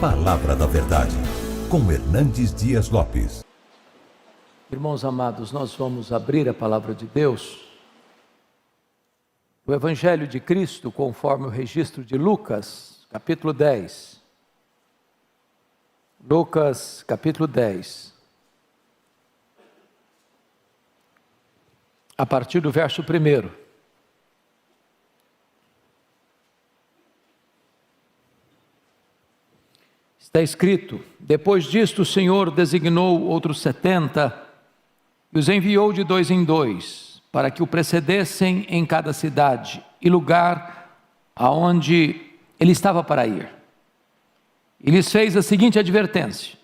Palavra da Verdade, com Hernandes Dias Lopes. Irmãos amados, nós vamos abrir a Palavra de Deus, o Evangelho de Cristo, conforme o registro de Lucas, capítulo 10. Lucas, capítulo 10. A partir do verso 1. Está escrito: depois disto o Senhor designou outros 70 e os enviou de 2 em 2, para que o precedessem em cada cidade e lugar aonde ele estava para ir. E lhes fez a seguinte advertência: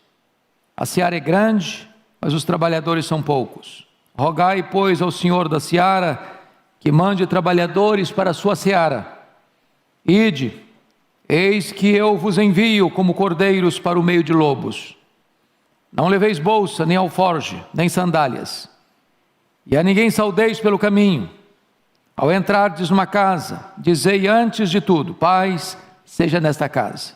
a seara é grande, mas os trabalhadores são poucos. Rogai, pois, ao Senhor da seara que mande trabalhadores para a sua seara. Ide, eis que eu vos envio como cordeiros para o meio de lobos. Não leveis bolsa, nem alforje, nem sandálias, e a ninguém saudeis pelo caminho. Ao entrardes numa casa, dizei antes de tudo: paz seja nesta casa.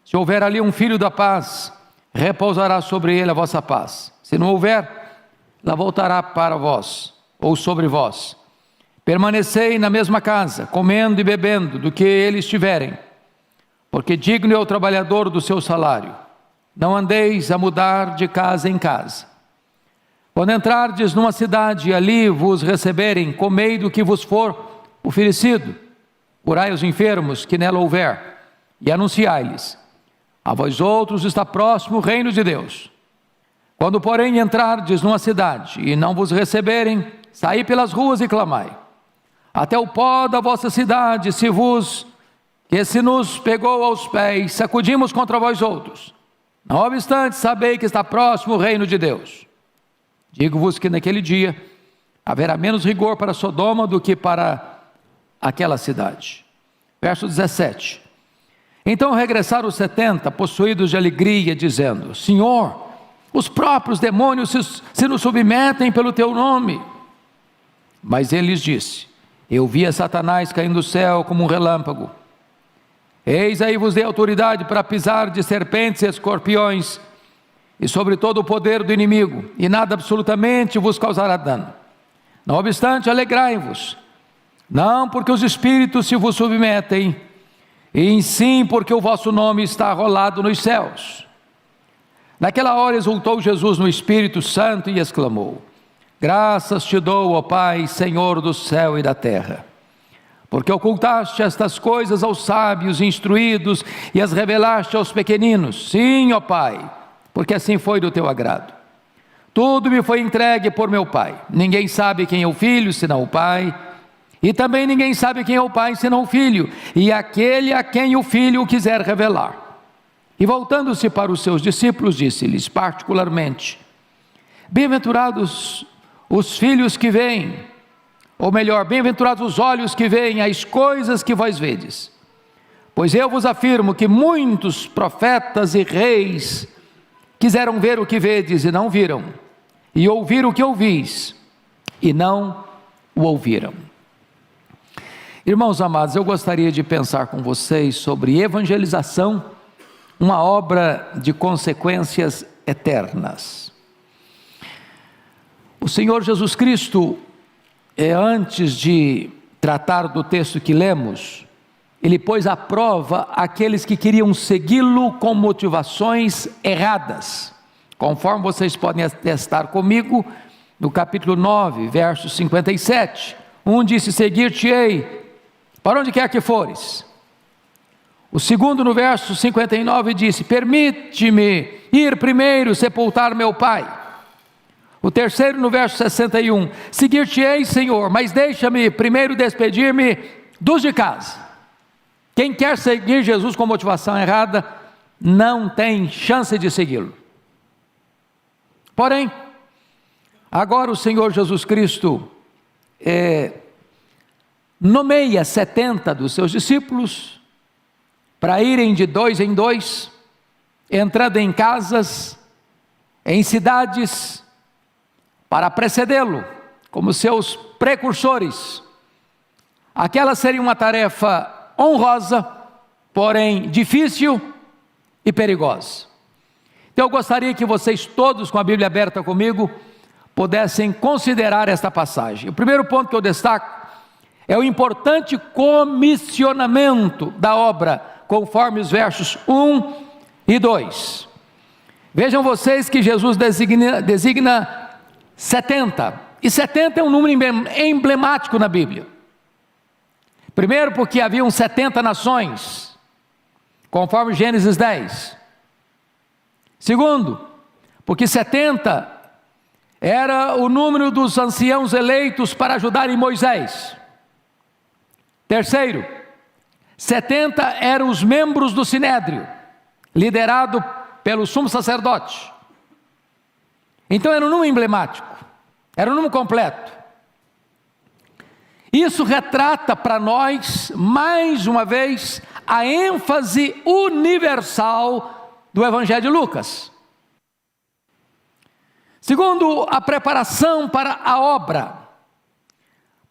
Se houver ali um filho da paz, repousará sobre ele a vossa paz. Se não houver, lá voltará para vós, ou sobre vós. Permanecei na mesma casa, comendo e bebendo do que eles tiverem, porque digno é o trabalhador do seu salário. Não andeis a mudar de casa em casa. Quando entrardes numa cidade e ali vos receberem, comei do que vos for oferecido. Curai os enfermos que nela houver, e anunciai-lhes: a vós outros está próximo o reino de Deus. Quando, porém, entrardes numa cidade e não vos receberem, saí pelas ruas e clamai: até o pó da vossa cidade se nos pegou aos pés, sacudimos contra vós outros. Não obstante, sabei que está próximo o reino de Deus. Digo-vos que naquele dia haverá menos rigor para Sodoma do que para aquela cidade. Verso 17. Então regressaram os 70, possuídos de alegria, dizendo: Senhor, os próprios demônios se nos submetem pelo teu nome. Mas ele lhes disse: eu via Satanás caindo do céu como um relâmpago. Eis aí vos dei autoridade para pisar de serpentes e escorpiões, e sobre todo o poder do inimigo, e nada absolutamente vos causará dano. Não obstante, alegrai-vos, não porque os espíritos se vos submetem, e sim porque o vosso nome está arrolado nos céus. Naquela hora exultou Jesus no Espírito Santo e exclamou: graças te dou, ó Pai, Senhor do céu e da terra, porque ocultaste estas coisas aos sábios e instruídos e as revelaste aos pequeninos. Sim, ó Pai, porque assim foi do teu agrado. Tudo me foi entregue por meu Pai. Ninguém sabe quem é o Filho, senão o Pai, e também ninguém sabe quem é o Pai, senão o Filho, e aquele a quem o Filho o quiser revelar. E voltando-se para os seus discípulos, disse-lhes particularmente: bem-aventurados os filhos que veem, ou melhor, bem-aventurados os olhos que veem as coisas que vós vedes. Pois eu vos afirmo que muitos profetas e reis quiseram ver o que vedes e não viram, e ouvir o que ouvis e não o ouviram. Irmãos amados, eu gostaria de pensar com vocês sobre evangelização, uma obra de consequências eternas. O Senhor Jesus Cristo, antes de tratar do texto que lemos, ele pôs à prova aqueles que queriam segui-lo com motivações erradas, conforme vocês podem atestar comigo, no capítulo 9, verso 57, um disse: seguir-te-ei, para onde quer que fores. O segundo, no verso 59, disse: permite-me ir primeiro sepultar meu pai. O terceiro, no verso 61, seguir-te-ei, Senhor, mas deixa-me primeiro despedir-me dos de casa. Quem quer seguir Jesus com motivação errada, não tem chance de segui-lo. Porém, agora o Senhor Jesus Cristo nomeia 70 dos seus discípulos para irem de 2 em 2, entrando em casas, em cidades, para precedê-lo, como seus precursores. Aquela seria uma tarefa honrosa, porém difícil e perigosa. Então eu gostaria que vocês todos, com a Bíblia aberta comigo, pudessem considerar esta passagem. O primeiro ponto que eu destaco é o importante comissionamento da obra, conforme os versos 1 e 2. Vejam vocês que Jesus designa 70, e 70 é um número emblemático na Bíblia. Primeiro porque haviam 70 nações, conforme Gênesis 10. Segundo, porque 70 era o número dos anciãos eleitos para ajudarem Moisés. Terceiro, 70 eram os membros do Sinédrio, liderado pelo sumo sacerdote. Então era um número emblemático, era um número completo. Isso retrata para nós, mais uma vez, a ênfase universal do Evangelho de Lucas. Segundo, a preparação para a obra,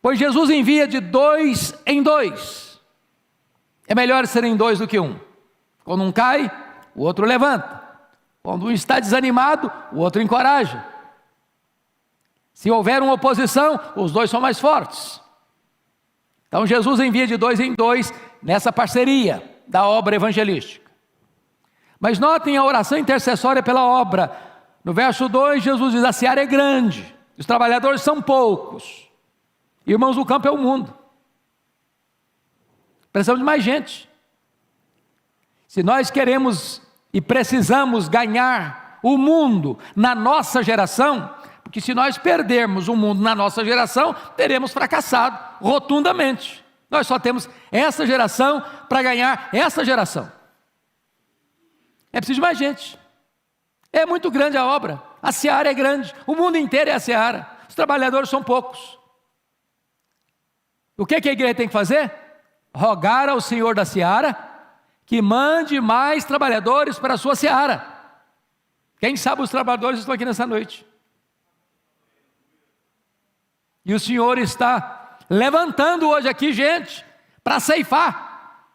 pois Jesus envia de 2 em 2. É melhor ser em 2 do que 1. Quando um cai, o outro levanta. Quando um está desanimado, o outro encoraja. Se houver uma oposição, os dois são mais fortes. Então Jesus envia de 2 em 2 nessa parceria da obra evangelística. Mas notem a oração intercessória pela obra. No verso 2, Jesus diz: a seara é grande, os trabalhadores são poucos. Irmãos, o campo é o mundo. Precisamos de mais gente. Se nós queremos e precisamos ganhar o mundo na nossa geração, porque se nós perdermos o mundo na nossa geração, teremos fracassado rotundamente. Nós só temos essa geração para ganhar essa geração. É preciso de mais gente. É muito grande a obra, a seara é grande, o mundo inteiro é a seara, os trabalhadores são poucos. O que a igreja tem que fazer? Rogar ao Senhor da seara que mande mais trabalhadores para a sua seara. Quem sabe os trabalhadores estão aqui nessa noite. E o Senhor está levantando hoje aqui gente para ceifar,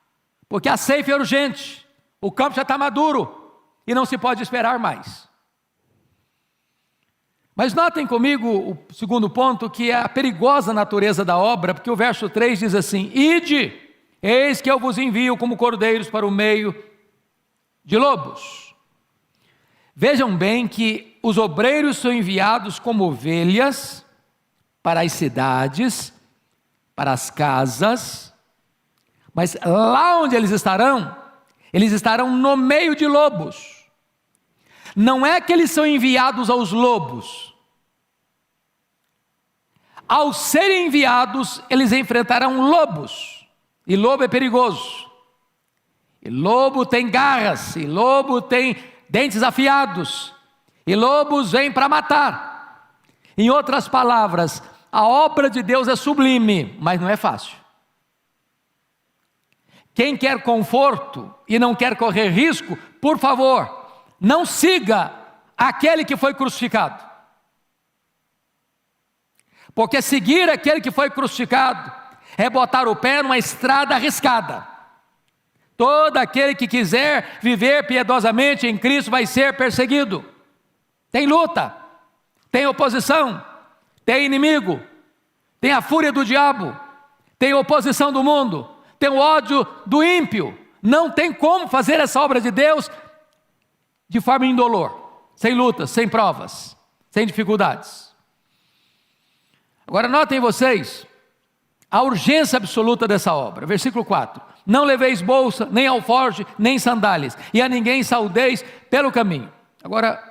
porque a ceifa é urgente, o campo já está maduro e não se pode esperar mais. Mas notem comigo o segundo ponto, que é a perigosa natureza da obra, porque o verso 3 diz assim: ide, eis que eu vos envio como cordeiros para o meio de lobos. Vejam bem que os obreiros são enviados como ovelhas para as cidades, para as casas, mas lá onde eles estarão no meio de lobos. Não é que eles são enviados aos lobos. Ao serem enviados, eles enfrentarão lobos, e lobo é perigoso, e lobo tem garras, e lobo tem dentes afiados, e lobos vêm para matar. Em outras palavras, a obra de Deus é sublime, mas não é fácil. Quem quer conforto e não quer correr risco, por favor, não siga aquele que foi crucificado. Porque seguir aquele que foi crucificado é botar o pé numa estrada arriscada. Todo aquele que quiser viver piedosamente em Cristo vai ser perseguido. Tem luta, tem oposição, tem inimigo, tem a fúria do diabo, tem oposição do mundo, tem o ódio do ímpio. Não tem como fazer essa obra de Deus de forma indolor, sem lutas, sem provas, sem dificuldades. Agora notem vocês a urgência absoluta dessa obra. Versículo 4: não leveis bolsa, nem alforje, nem sandálias, e a ninguém saudeis pelo caminho. Agora,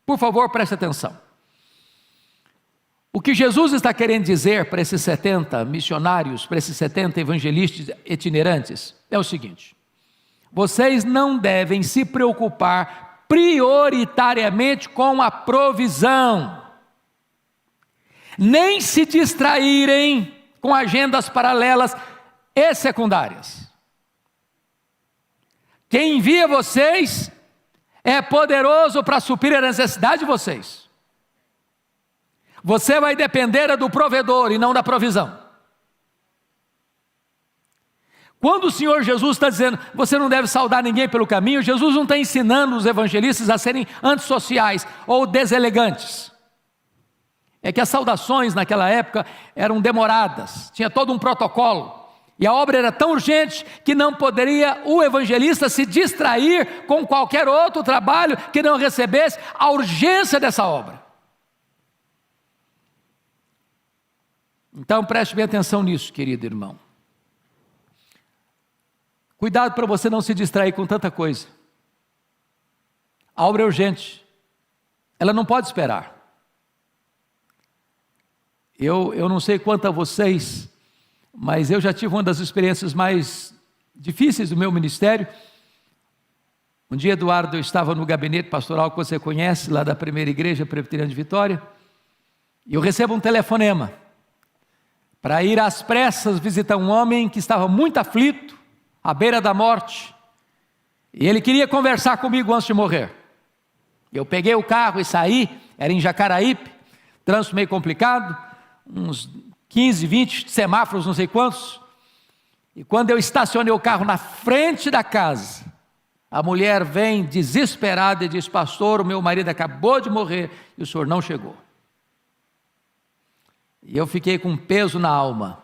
por favor, preste atenção. O que Jesus está querendo dizer para esses 70 missionários, para esses 70 evangelistas itinerantes, é o seguinte: vocês não devem se preocupar prioritariamente com a provisão, nem se distraírem com agendas paralelas e secundárias. Quem envia vocês é poderoso para suprir a necessidade de vocês. Você vai depender do provedor e não da provisão. Quando o Senhor Jesus está dizendo, você não deve saudar ninguém pelo caminho, Jesus não está ensinando os evangelistas a serem antissociais ou deselegantes. É que as saudações naquela época eram demoradas, tinha todo um protocolo. E a obra era tão urgente que não poderia o evangelista se distrair com qualquer outro trabalho que não recebesse a urgência dessa obra. Então preste bem atenção nisso, querido irmão. Cuidado para você não se distrair com tanta coisa. A obra é urgente, ela não pode esperar. Eu não sei quanto a vocês, mas eu já tive uma das experiências mais difíceis do meu ministério. Um dia, Eduardo, eu estava no gabinete pastoral que você conhece, lá da primeira igreja presbiteriana de Vitória, e eu recebo um telefonema para ir às pressas visitar um homem que estava muito aflito, à beira da morte, e ele queria conversar comigo antes de morrer. Eu peguei o carro e saí, era em Jacaraípe, trânsito meio complicado, uns 15, 20 semáforos, não sei quantos, e quando eu estacionei o carro na frente da casa, a mulher vem desesperada e diz, pastor, o meu marido acabou de morrer e o senhor não chegou. E eu fiquei com um peso na alma,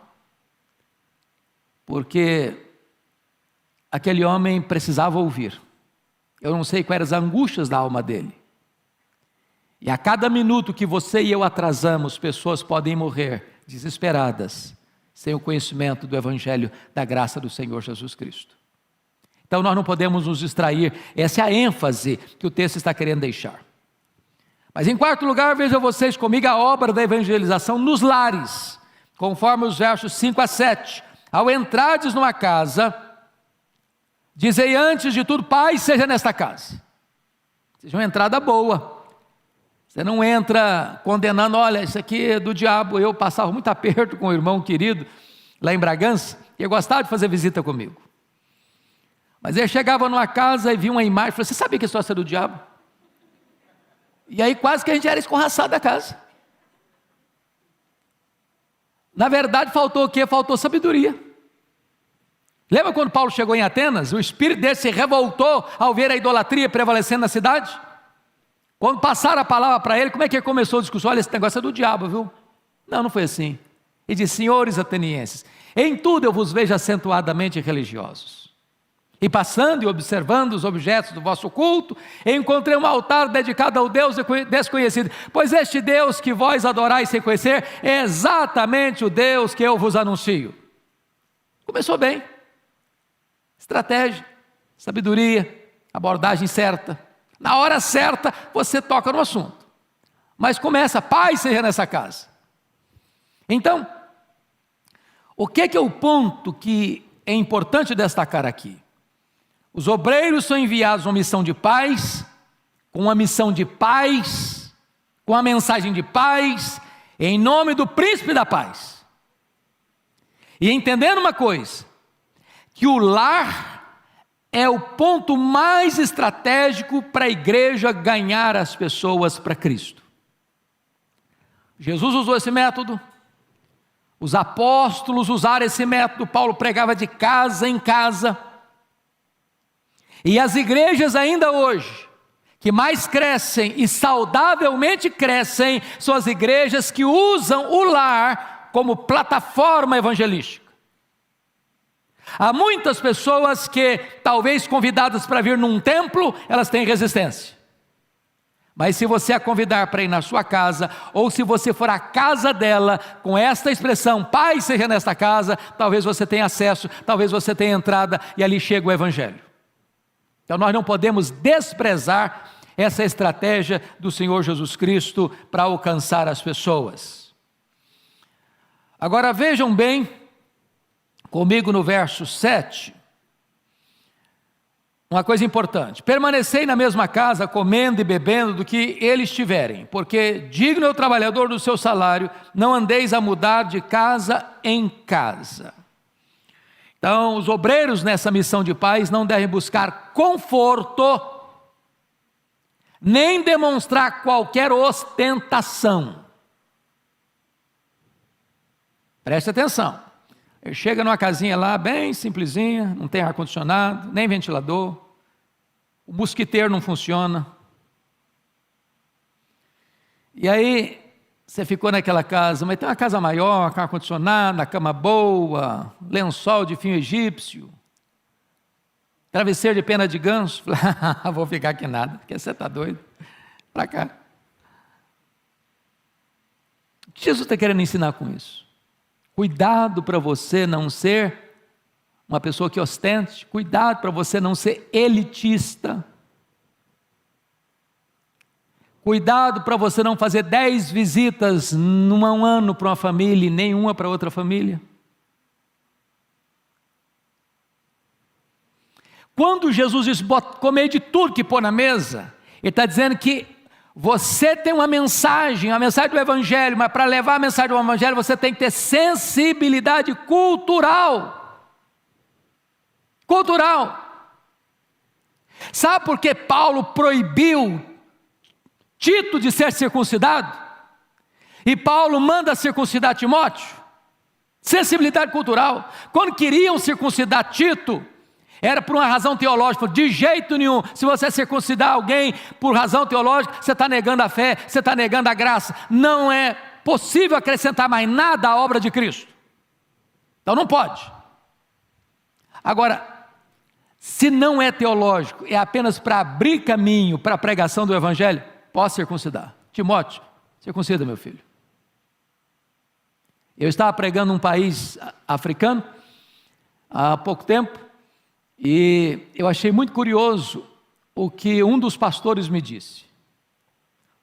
porque aquele homem precisava ouvir. Eu não sei quais eram as angústias da alma dele. E a cada minuto que você e eu atrasamos, pessoas podem morrer desesperadas, sem o conhecimento do Evangelho da graça do Senhor Jesus Cristo. Então nós não podemos nos distrair, essa é a ênfase que o texto está querendo deixar. Mas em quarto lugar, vejam vocês comigo a obra da evangelização nos lares, conforme os versos 5 a 7. Ao entrardes numa casa, dizei antes de tudo, paz seja nesta casa. Seja uma entrada boa. Você não entra condenando, olha, isso aqui é do diabo. Eu passava muito aperto com o irmão querido, lá em Bragança, e eu gostava de fazer visita comigo. Mas ele chegava numa casa e via uma imagem, e falou, você sabia que isso é do diabo? E aí quase que a gente era escorraçado da casa. Na verdade faltou o quê? Faltou sabedoria. Lembra quando Paulo chegou em Atenas? O espírito dele se revoltou ao ver a idolatria prevalecendo na cidade? Quando passaram a palavra para ele, como é que ele começou a discussão? Olha, esse negócio é do diabo, viu? Não foi assim. Ele disse, senhores atenienses, em tudo eu vos vejo acentuadamente religiosos. E passando e observando os objetos do vosso culto, encontrei um altar dedicado ao Deus desconhecido. Pois este Deus que vós adorais sem conhecer, é exatamente o Deus que eu vos anuncio. Começou bem. Estratégia, sabedoria, abordagem certa. Na hora certa, você toca no assunto. Mas começa, paz seja nessa casa. Então, o que é o ponto que é importante destacar aqui? Os obreiros são enviados uma missão de paz, com uma missão de paz, com a mensagem de paz, em nome do príncipe da paz. E entendendo uma coisa, que o lar é o ponto mais estratégico para a igreja ganhar as pessoas para Cristo. Jesus usou esse método, os apóstolos usaram esse método, Paulo pregava de casa em casa. E as igrejas ainda hoje, que mais crescem e saudavelmente crescem, são as igrejas que usam o lar como plataforma evangelística. Há muitas pessoas que, talvez convidadas para vir num templo, elas têm resistência. Mas se você a convidar para ir na sua casa, ou se você for à casa dela, com esta expressão, paz seja nesta casa, talvez você tenha acesso, talvez você tenha entrada, e ali chega o evangelho. Então nós não podemos desprezar essa estratégia do Senhor Jesus Cristo para alcançar as pessoas. Agora vejam bem, comigo no verso 7, uma coisa importante. Permanecei na mesma casa, comendo e bebendo do que eles tiverem, porque digno é o trabalhador do seu salário, não andeis a mudar de casa em casa. Então, os obreiros nessa missão de paz não devem buscar conforto, nem demonstrar qualquer ostentação. Preste atenção. Ele chega numa casinha lá, bem simplesinha, não tem ar-condicionado, nem ventilador, o mosquiteiro não funciona. E aí, você ficou naquela casa, mas tem uma casa maior, com ar-condicionado, cama boa, lençol de fio egípcio, travesseiro de pena de ganso. Vou ficar aqui nada, porque você está doido. Para cá. O que Jesus está querendo ensinar com isso? Cuidado para você não ser uma pessoa que ostente, cuidado para você não ser elitista. Cuidado para você não fazer 10 visitas num ano para uma família e nenhuma para outra família. Quando Jesus diz, comer de tudo que pôr na mesa, Ele está dizendo que você tem uma mensagem do Evangelho, mas para levar a mensagem do Evangelho você tem que ter sensibilidade cultural. Cultural. Sabe por que Paulo proibiu Tito de ser circuncidado? E Paulo manda circuncidar Timóteo? Sensibilidade cultural. Quando queriam circuncidar Tito, era por uma razão teológica. De jeito nenhum, se você circuncidar alguém por razão teológica, você está negando a fé, você está negando a graça. Não é possível acrescentar mais nada à obra de Cristo. Então não pode. Agora, se não é teológico, é apenas para abrir caminho para a pregação do Evangelho, pode circuncidar. Timóteo, circuncida, meu filho. Eu estava pregando num país africano há pouco tempo, e eu achei muito curioso o que um dos pastores me disse.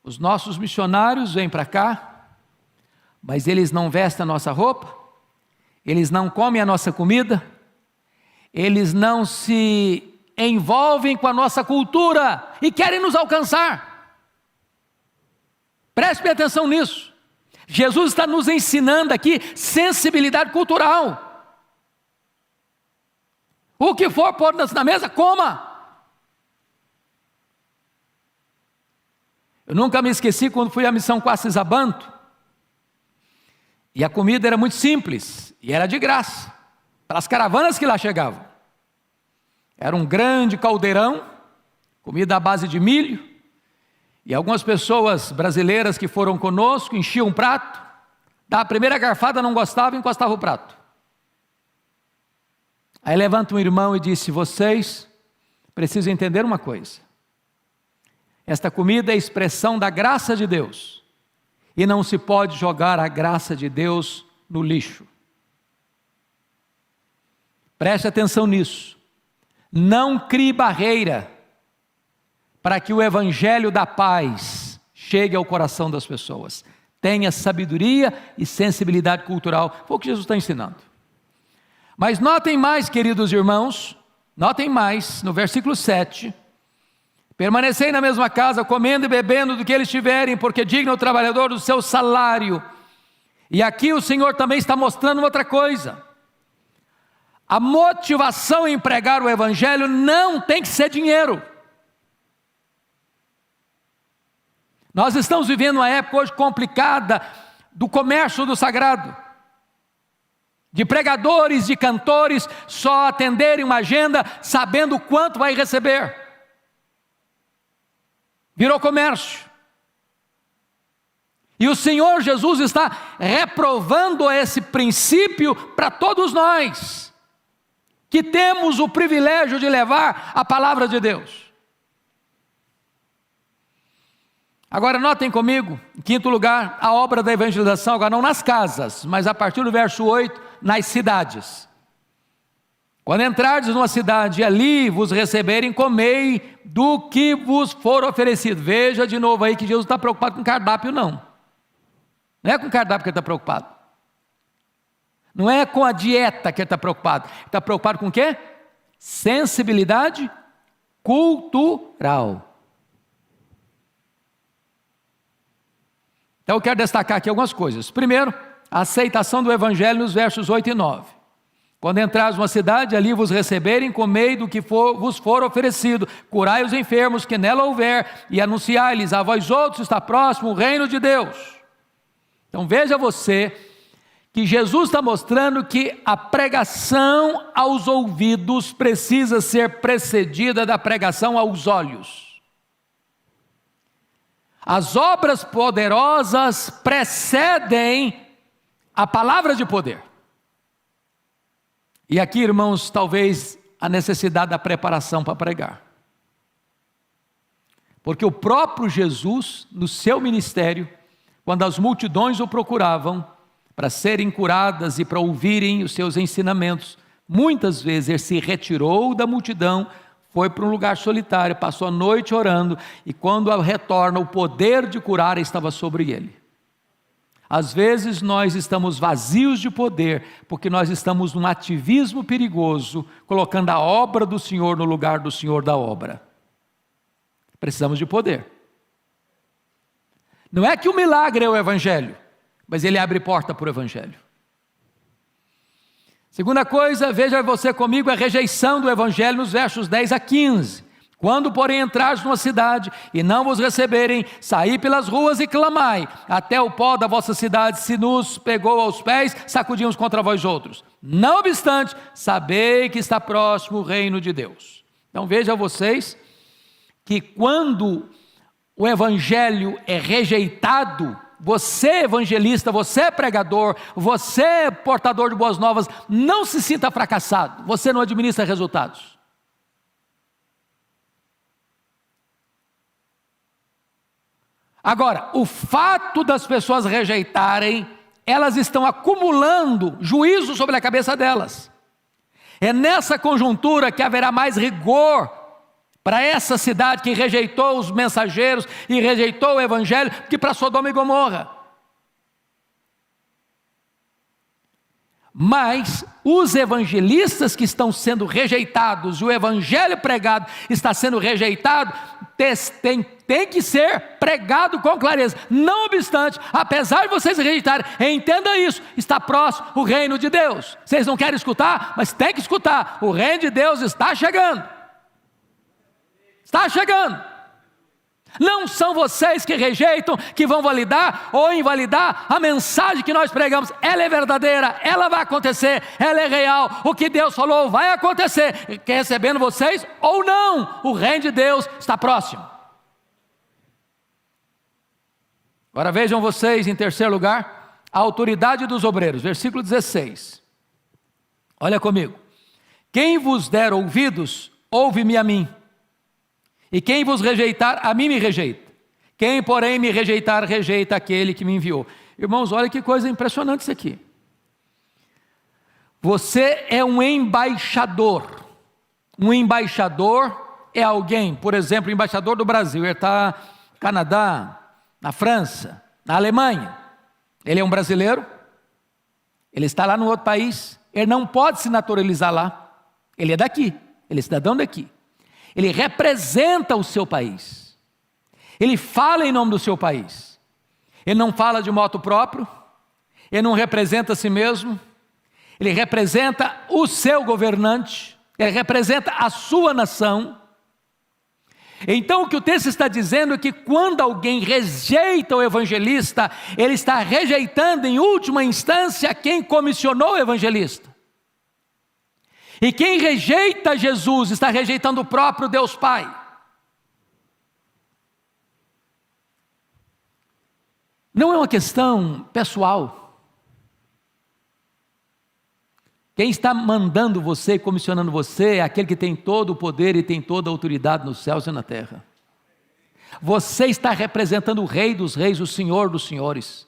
Os nossos missionários vêm para cá, mas eles não vestem a nossa roupa, eles não comem a nossa comida, eles não se envolvem com a nossa cultura e querem nos alcançar. Preste atenção nisso. Jesus está nos ensinando aqui sensibilidade cultural. O que for pôr na mesa, coma. Eu nunca me esqueci quando fui à missão Quassis Abantu, e a comida era muito simples, e era de graça, para as caravanas que lá chegavam. Era um grande caldeirão, comida à base de milho, e algumas pessoas brasileiras que foram conosco enchiam um prato, da primeira garfada não gostava, encostava o prato. Aí levanta um irmão e disse, vocês precisam entender uma coisa. Esta comida é a expressão da graça de Deus. E não se pode jogar a graça de Deus no lixo. Preste atenção nisso. Não crie barreira para que o Evangelho da paz chegue ao coração das pessoas. Tenha sabedoria e sensibilidade cultural. Foi o que Jesus está ensinando. Mas notem mais, queridos irmãos, notem mais, no versículo 7, permanecei na mesma casa, comendo e bebendo do que eles tiverem, porque digno é o trabalhador do seu salário. E aqui o Senhor também está mostrando outra coisa. A motivação em pregar o Evangelho não tem que ser dinheiro. Nós estamos vivendo uma época hoje complicada do comércio do sagrado. De pregadores, de cantores, só atenderem uma agenda sabendo quanto vai receber. Virou comércio. E o Senhor Jesus está reprovando esse princípio para todos nós, que temos o privilégio de levar a palavra de Deus. Agora notem comigo, em quinto lugar, a obra da evangelização, agora não nas casas, mas a partir do verso 8, nas cidades. Quando entrardes numa cidade e ali vos receberem, comei do que vos for oferecido. Veja de novo aí que Jesus está preocupado com cardápio não. Não é com cardápio que ele está preocupado. Não é com a dieta que ele está preocupado. Ele está preocupado com o quê? Sensibilidade cultural. Então eu quero destacar aqui algumas coisas. Primeiro, a aceitação do Evangelho nos versos 8 e 9. Quando entrares numa cidade, ali vos receberem, comei do que vos for oferecido, curai os enfermos que nela houver, e anunciai-lhes a vós outros está próximo o reino de Deus. Então veja você, que Jesus está mostrando que a pregação aos ouvidos precisa ser precedida da pregação aos olhos. As obras poderosas precedem a palavra de poder. E aqui, irmãos, talvez a necessidade da preparação para pregar. Porque o próprio Jesus, no seu ministério, quando as multidões o procuravam para serem curadas e para ouvirem os seus ensinamentos, muitas vezes ele se retirou da multidão, foi para um lugar solitário, passou a noite orando, e quando retorna, o poder de curar estava sobre ele. Às vezes nós estamos vazios de poder, porque nós estamos num ativismo perigoso, colocando a obra do Senhor no lugar do Senhor da obra. Precisamos de poder. Não é que o milagre é o Evangelho, mas ele abre porta para o Evangelho. Segunda coisa, veja você comigo, a rejeição do Evangelho nos versos 10 a 15. Quando, porém, entrares numa cidade e não vos receberem, saí pelas ruas e clamai, até o pó da vossa cidade se nos pegou aos pés, sacudimos contra vós outros. Não obstante, sabei que está próximo o reino de Deus. Então veja vocês, que quando o Evangelho é rejeitado, você evangelista, você pregador, você portador de boas novas, não se sinta fracassado, você não administra resultados. Agora, o fato das pessoas rejeitarem, elas estão acumulando juízo sobre a cabeça delas. É nessa conjuntura que haverá mais rigor para essa cidade que rejeitou os mensageiros e rejeitou o Evangelho, que para Sodoma e Gomorra. Mas os evangelistas que estão sendo rejeitados, e o Evangelho pregado está sendo rejeitado, tem que ser pregado com clareza. Não obstante, apesar de vocês rejeitarem, entenda isso, está próximo o reino de Deus. Vocês não querem escutar, mas tem que escutar. O reino de Deus está chegando. Está chegando. Não são vocês que rejeitam, que vão validar ou invalidar a mensagem que nós pregamos. Ela é verdadeira, ela vai acontecer, ela é real. O que Deus falou vai acontecer, quer recebendo vocês ou não. O reino de Deus está próximo. Agora vejam vocês, em terceiro lugar, a autoridade dos obreiros, versículo 16. Olha comigo. Quem vos der ouvidos, ouve-me a mim. E quem vos rejeitar, a mim me rejeita. Quem, porém, me rejeitar, rejeita aquele que me enviou. Irmãos, olha que coisa impressionante isso aqui. Você é um embaixador. Um embaixador é alguém, por exemplo, o embaixador do Brasil. Ele está no Canadá, na França, na Alemanha. Ele é um brasileiro. Ele está lá no outro país. Ele não pode se naturalizar lá. Ele é daqui. Ele é cidadão daqui. Ele representa o seu país. Ele fala em nome do seu país. Ele não fala de moto próprio. Ele não representa a si mesmo. Ele representa o seu governante. Ele representa a sua nação. Então o que o texto está dizendo é que quando alguém rejeita o evangelista, ele está rejeitando em última instância quem comissionou o evangelista. E quem rejeita Jesus está rejeitando o próprio Deus Pai. Não é uma questão pessoal. Quem está mandando você e comissionando você é aquele que tem todo o poder e tem toda a autoridade nos céus e na terra. Você está representando o Rei dos Reis, o Senhor dos Senhores.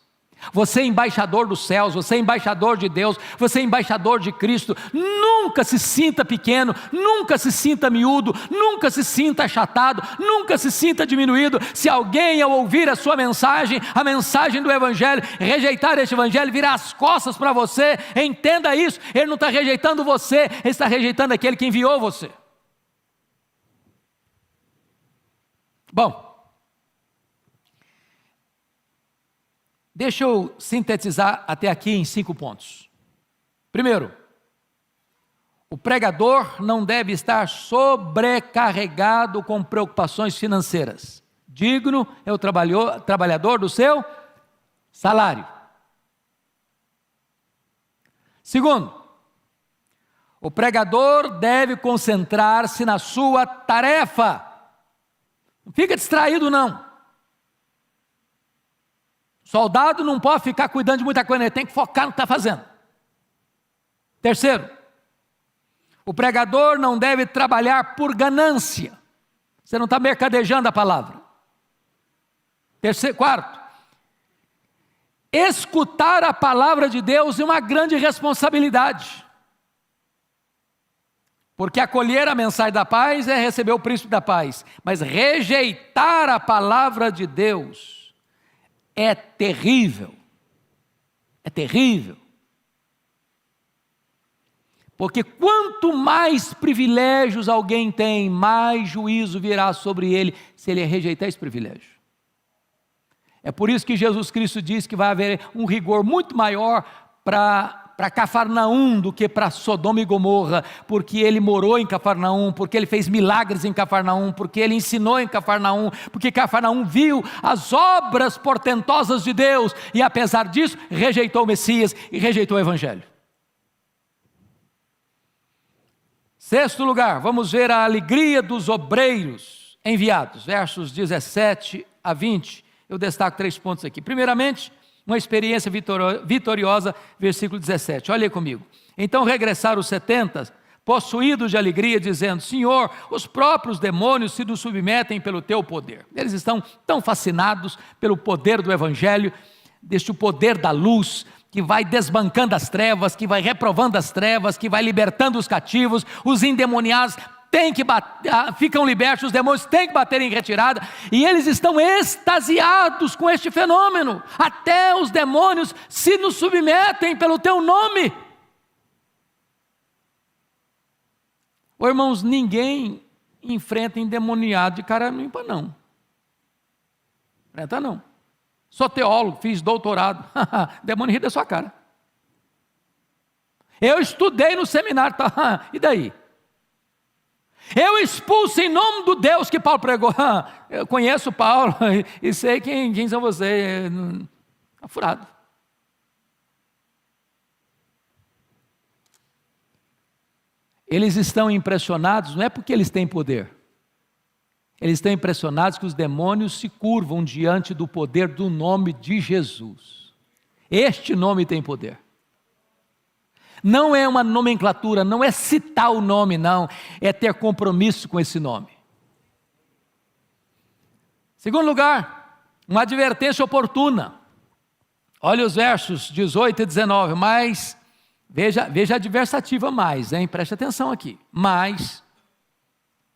Você é embaixador dos céus, você é embaixador de Deus, você é embaixador de Cristo. Nunca se sinta pequeno, nunca se sinta miúdo, nunca se sinta achatado, nunca se sinta diminuído. Se alguém, ao ouvir a sua mensagem, a mensagem do Evangelho, rejeitar este Evangelho, virar as costas para você, entenda isso, ele não está rejeitando você, ele está rejeitando aquele que enviou você. Bom, deixa eu sintetizar até aqui em 5 pontos. Primeiro, o pregador não deve estar sobrecarregado com preocupações financeiras. Digno é o trabalhador do seu salário. Segundo, o pregador deve concentrar-se na sua tarefa. Não fica distraído, não. Soldado não pode ficar cuidando de muita coisa, ele tem que focar no que está fazendo. Terceiro, o pregador não deve trabalhar por ganância. Você não está mercadejando a palavra. Quarto, escutar a palavra de Deus é uma grande responsabilidade. Porque acolher a mensagem da paz é receber o príncipe da paz. Mas rejeitar a palavra de Deus é terrível. É terrível. Porque quanto mais privilégios alguém tem, mais juízo virá sobre ele se ele rejeitar esse privilégio. É por isso que Jesus Cristo diz que vai haver um rigor muito maior para Cafarnaum do que para Sodoma e Gomorra, porque ele morou em Cafarnaum, porque ele fez milagres em Cafarnaum, porque ele ensinou em Cafarnaum, porque Cafarnaum viu as obras portentosas de Deus, e apesar disso, rejeitou o Messias e rejeitou o Evangelho. Sexto lugar, vamos ver a alegria dos obreiros enviados, versos 17 a 20, eu destaco 3 pontos aqui. Primeiramente, uma experiência vitoriosa, versículo 17, olha aí comigo. Então regressaram os 70, possuídos de alegria, dizendo: Senhor, os próprios demônios se nos submetem pelo teu poder. Eles estão tão fascinados pelo poder do Evangelho, deste poder da luz, que vai desbancando as trevas, que vai reprovando as trevas, que vai libertando os cativos, os endemoniados ficam libertos, os demônios têm que bater em retirada, e eles estão extasiados com este fenômeno. Até os demônios se nos submetem pelo teu nome. Irmãos, ninguém enfrenta endemoniado de cara limpa, não. Enfrenta não. Sou teólogo, fiz doutorado. Demônio ri da sua cara. Eu estudei no seminário, tá? E daí? Eu expulso em nome do Deus que Paulo pregou. Eu conheço Paulo e sei quem são vocês. Está furado. Eles estão impressionados, não é porque eles têm poder. Eles estão impressionados que os demônios se curvam diante do poder do nome de Jesus. Este nome tem poder. Não é uma nomenclatura, não é citar o nome, não. É ter compromisso com esse nome. Segundo lugar, uma advertência oportuna. Olha os versos 18 e 19, mas, veja a adversativa mais, hein? Preste atenção aqui. Mas,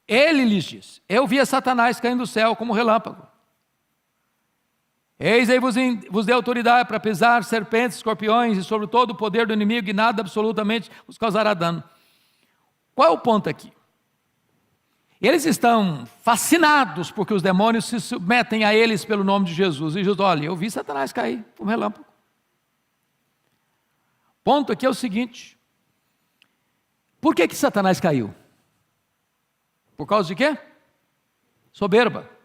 ele lhes diz: eu via Satanás caindo do céu como relâmpago. Eis aí vos dei autoridade para pisar serpentes, escorpiões e sobre todo o poder do inimigo, e nada absolutamente os causará dano. Qual é o ponto aqui? Eles estão fascinados porque os demônios se submetem a eles pelo nome de Jesus. E Jesus: olha, eu vi Satanás cair como relâmpago. Ponto aqui é o seguinte: por que Satanás caiu? Por causa de quê? Soberba.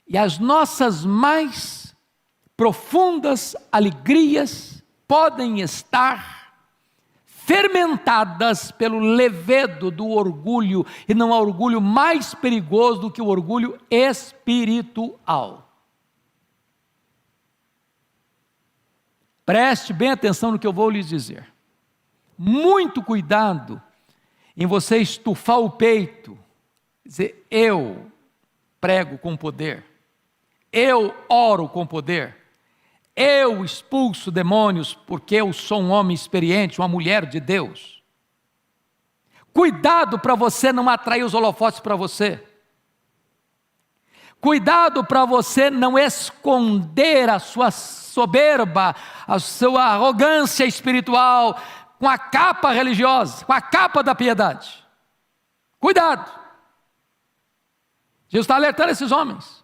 E as nossas mais profundas alegrias podem estar fermentadas pelo levedo do orgulho, e não há orgulho mais perigoso do que o orgulho espiritual. Preste bem atenção no que eu vou lhes dizer. Muito cuidado em você estufar o peito, dizer: eu prego com poder, eu oro com poder, eu expulso demônios porque eu sou um homem experiente, uma mulher de Deus. Cuidado para você não atrair os holofotes para você. Cuidado para você não esconder a sua soberba, a sua arrogância espiritual com a capa religiosa, com a capa da piedade. Cuidado. Jesus está alertando esses homens.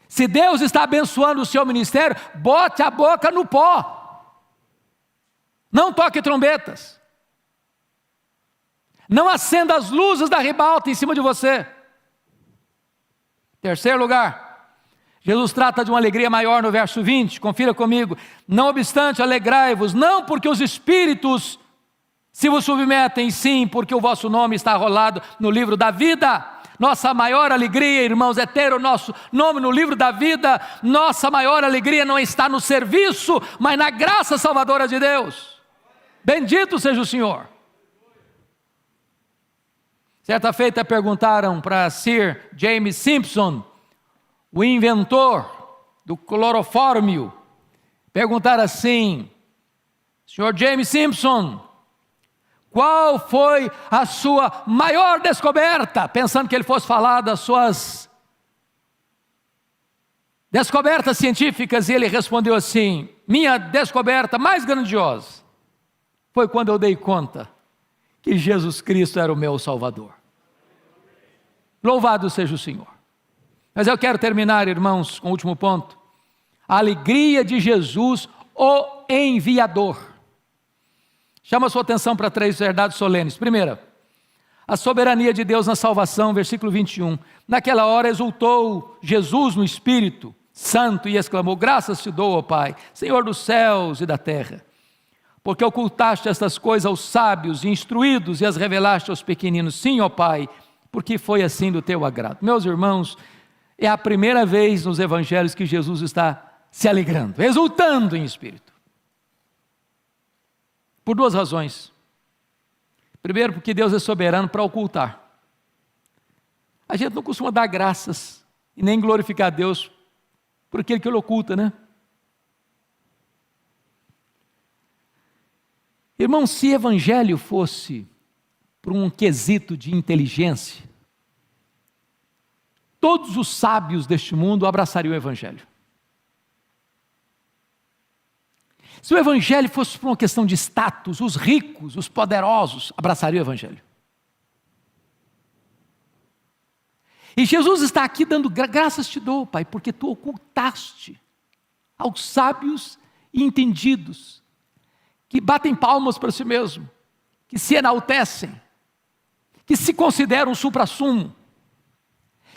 Se Deus está abençoando o seu ministério, bote a boca no pó. Não toque trombetas. Não acenda as luzes da ribalta em cima de você. Terceiro lugar, Jesus trata de uma alegria maior no verso 20, confira comigo. Não obstante, alegrai-vos, não porque os espíritos se vos submetem, sim, porque o vosso nome está arrolado no livro da vida. Nossa maior alegria, irmãos, é ter o nosso nome no livro da vida. Nossa maior alegria não está no serviço, mas na graça salvadora de Deus. Bendito seja o Senhor. Certa feita perguntaram para Sir James Simpson, o inventor do clorofórmio, perguntaram assim: Sr. James Simpson, qual foi a sua maior descoberta? Pensando que ele fosse falar das suas descobertas científicas, e ele respondeu assim: minha descoberta mais grandiosa foi quando eu dei conta que Jesus Cristo era o meu Salvador. Louvado seja o Senhor. Mas eu quero terminar, irmãos, com o último ponto. A alegria de Jesus, o enviador. Chama a sua atenção para 3 verdades solenes. Primeira, a soberania de Deus na salvação, versículo 21. Naquela hora exultou Jesus no Espírito Santo e exclamou: graças te dou, ó Pai, Senhor dos céus e da terra, porque ocultaste estas coisas aos sábios e instruídos e as revelaste aos pequeninos. Sim, ó Pai, porque foi assim do teu agrado. Meus irmãos, é a primeira vez nos evangelhos que Jesus está se alegrando, exultando em espírito. Por 2 razões. Primeiro, porque Deus é soberano para ocultar. A gente não costuma dar graças e nem glorificar a Deus por aquele que ele oculta, né? Irmão, se evangelho fosse por um quesito de inteligência, todos os sábios deste mundo abraçariam o evangelho. Se o evangelho fosse por uma questão de status, os ricos, os poderosos abraçariam o evangelho. E Jesus está aqui dando graças te dou, Pai, porque tu ocultaste aos sábios e entendidos, que batem palmas para si mesmo, que se enaltecem, que se consideram supra-sumo,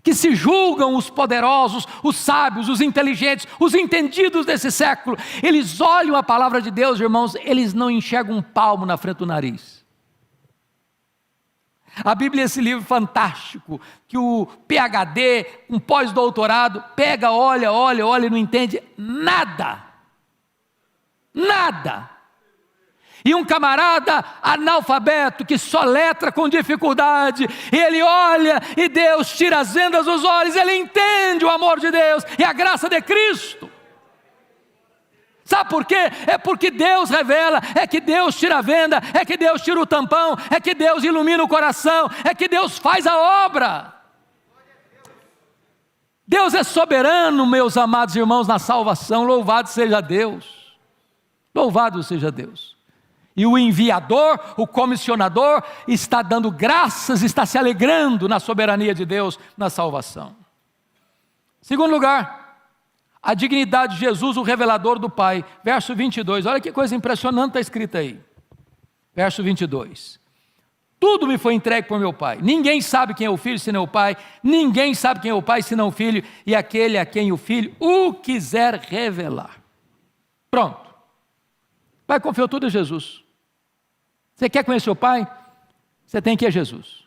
que se julgam os poderosos, os sábios, os inteligentes, os entendidos desse século. Eles olham a palavra de Deus, irmãos, eles não enxergam um palmo na frente do nariz. A Bíblia é esse livro fantástico, que o PhD, um pós-doutorado, pega, olha e não entende nada. Nada. E um camarada analfabeto que só letra com dificuldade, ele olha e Deus tira as vendas dos olhos, ele entende o amor de Deus e a graça de Cristo. Sabe por quê? É porque Deus revela, é que Deus tira a venda, é que Deus tira o tampão, é que Deus ilumina o coração, é que Deus faz a obra. Deus é soberano, meus amados irmãos, na salvação. Louvado seja Deus. Louvado seja Deus. E o enviador, o comissionador, está dando graças, está se alegrando na soberania de Deus na salvação. Segundo lugar, a dignidade de Jesus, o revelador do Pai. Verso 22, olha que coisa impressionante está escrita aí. Verso 22. Tudo me foi entregue por meu Pai. Ninguém sabe quem é o Filho senão o Pai. Ninguém sabe quem é o Pai senão o Filho. E aquele a quem o Filho o quiser revelar. Pronto. O Pai confiou tudo a Jesus. Você quer conhecer o Pai? Você tem que ir a Jesus.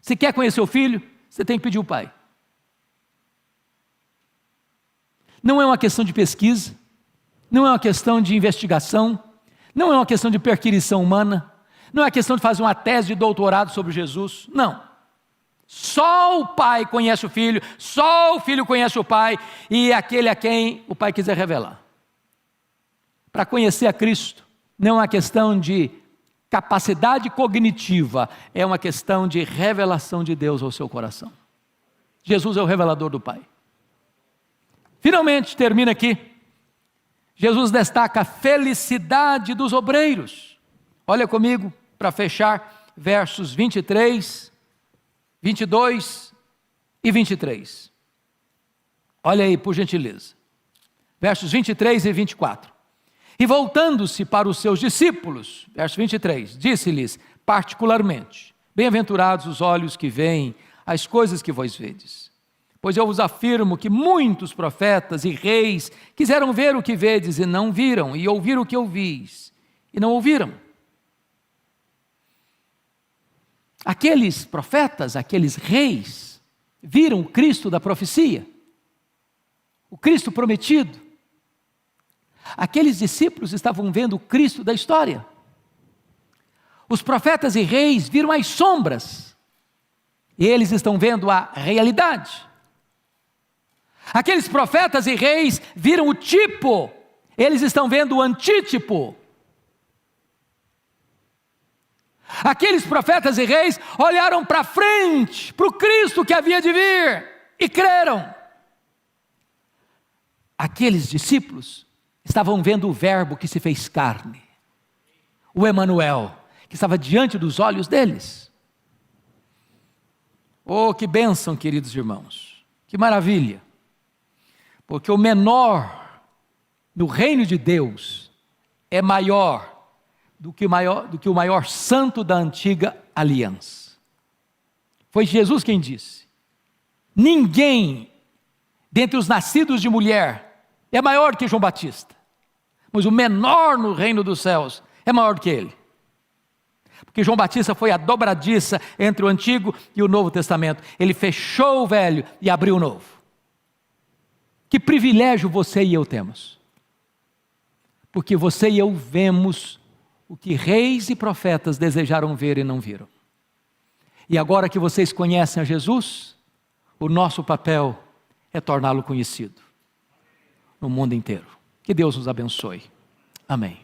Se quer conhecer o Filho, você tem que pedir o Pai. Não é uma questão de pesquisa, não é uma questão de investigação, não é uma questão de perquisição humana, não é uma questão de fazer uma tese de doutorado sobre Jesus, não. Só o Pai conhece o Filho, só o Filho conhece o Pai, e aquele a quem o Pai quiser revelar. Para conhecer a Cristo, não é uma questão de capacidade cognitiva, é uma questão de revelação de Deus ao seu coração. Jesus é o revelador do Pai. Finalmente, termina aqui. Jesus destaca a felicidade dos obreiros. Olha comigo, para fechar, versos 23, 22 e 23. Olha aí, por gentileza. Versos 23 e 24. E voltando-se para os seus discípulos, verso 23, disse-lhes particularmente: bem-aventurados os olhos que veem as coisas que vós vedes, Pois eu vos afirmo que muitos profetas e reis quiseram ver o que vedes e não viram, e ouvir o que ouvis e não ouviram. Aqueles profetas, aqueles reis, viram o Cristo da profecia, o Cristo prometido. Aqueles discípulos estavam vendo o Cristo da história. Os profetas e reis viram as sombras, e eles estão vendo a realidade. Aqueles profetas e reis viram o tipo, eles estão vendo o antítipo. Aqueles profetas e reis olharam para frente, para o Cristo que havia de vir, e creram. Aqueles discípulos estavam vendo o Verbo que se fez carne, o Emanuel, que estava diante dos olhos deles. Oh, que bênção, queridos irmãos, que maravilha, porque o menor no reino de Deus é maior do que o maior santo da antiga aliança. Foi Jesus quem disse: ninguém dentre os nascidos de mulher é maior que João Batista, mas o menor no reino dos céus é maior do que ele. Porque João Batista foi a dobradiça entre o Antigo e o Novo Testamento. Ele fechou o Velho e abriu o Novo. Que privilégio você e eu temos. Porque você e eu vemos o que reis e profetas desejaram ver e não viram. E agora que vocês conhecem a Jesus, o nosso papel é torná-lo conhecido no mundo inteiro. Que Deus nos abençoe. Amém.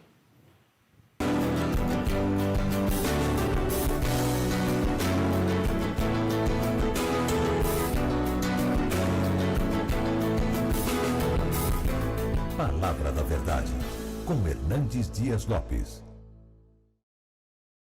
Palavra da Verdade, com Hernandes Dias Lopes.